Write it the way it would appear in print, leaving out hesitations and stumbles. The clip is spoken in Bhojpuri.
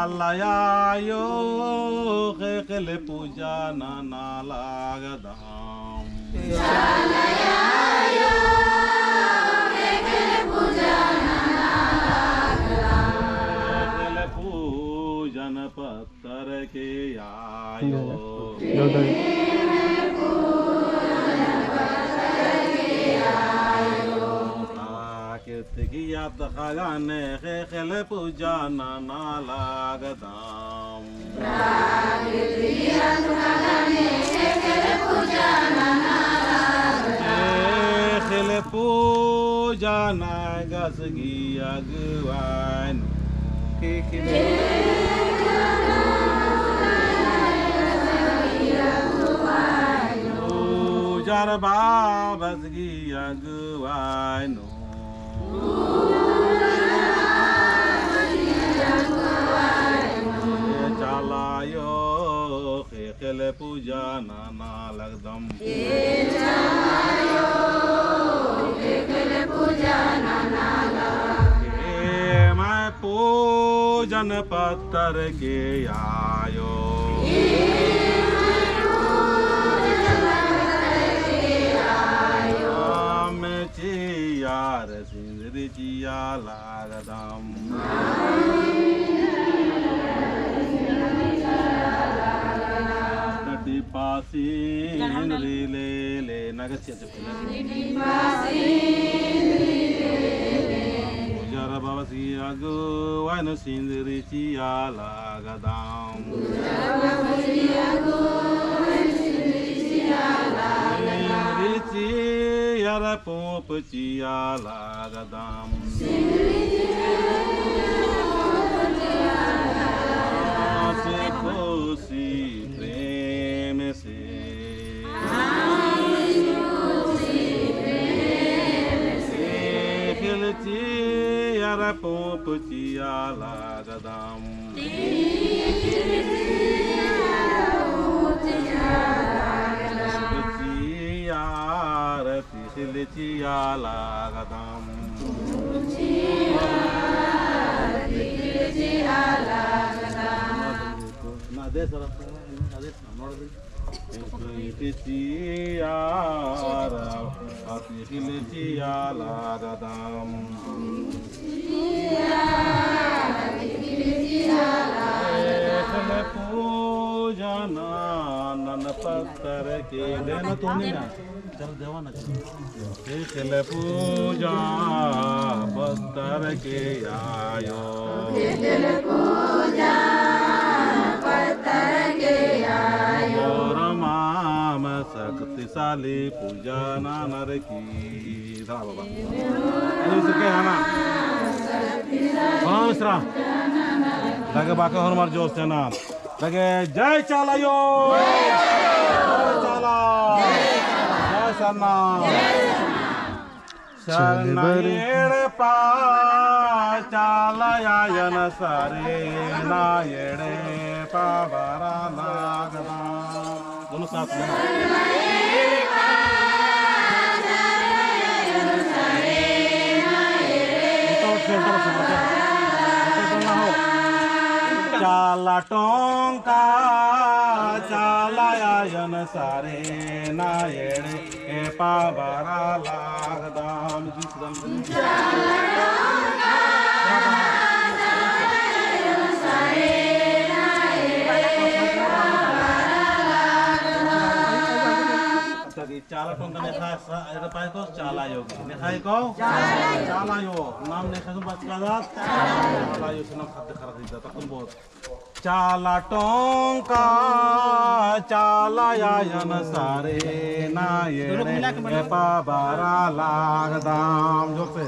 चालयायो खेले पूजा नाना लागदाम चालयायो खेले पूजा नाना लागदाम खेले पूजन पत्थर के आयो याद खाने खेले पूजा नाना लागदाम खेले पूजा ना गसगी अगवान पूजार बाबसगी अगवानो चालायो खेले पूजा नाना लगदम मैं पूजन पत्थर के आयो मैं चियार सिंदरी चिया लागदम पासी ले ले नगस्य पूजार बाबसी अगुवान सिंदरी चिया लागदाम चियार पोप चिया लागदाम से खुशी प्रेम से चियार पोप चिया लागदाम चियार तिसिल चिया लागदाम अದೇ ಸರ್ ಅದೇ ನೋಡಿದ್ರಿ ಚಿಯಾರ ಅತಿಹಿಲ್ ಚಿಯಾಲಾಗದಾಂ पूजन नन पत्थर के देना तूने ना चल देवा ना चल पूजा पत्थर के आयो पूजा पत्थर के आयो राम शक्तिशाली पूजा नर की रा बाबा क्या है ना लगे बाका हनुमान जोश से ना लगे जय चालायो जय चाला जय सरना शरणेर पा चालयायन सारे नायड़े पावरा लागदा दोनों साथ में चाला टोंका चालयायन सारे नायड़े पावरा लागदाम चाला टोंका नेखा पाय को चालायो नेखाय को चालायो नाम नेखा सुन बात का चालायो से नाम खाते खरा दिया तक बहुत चाला टोंका चालयायन सारे नायड़े पावरा लागदाम जोर से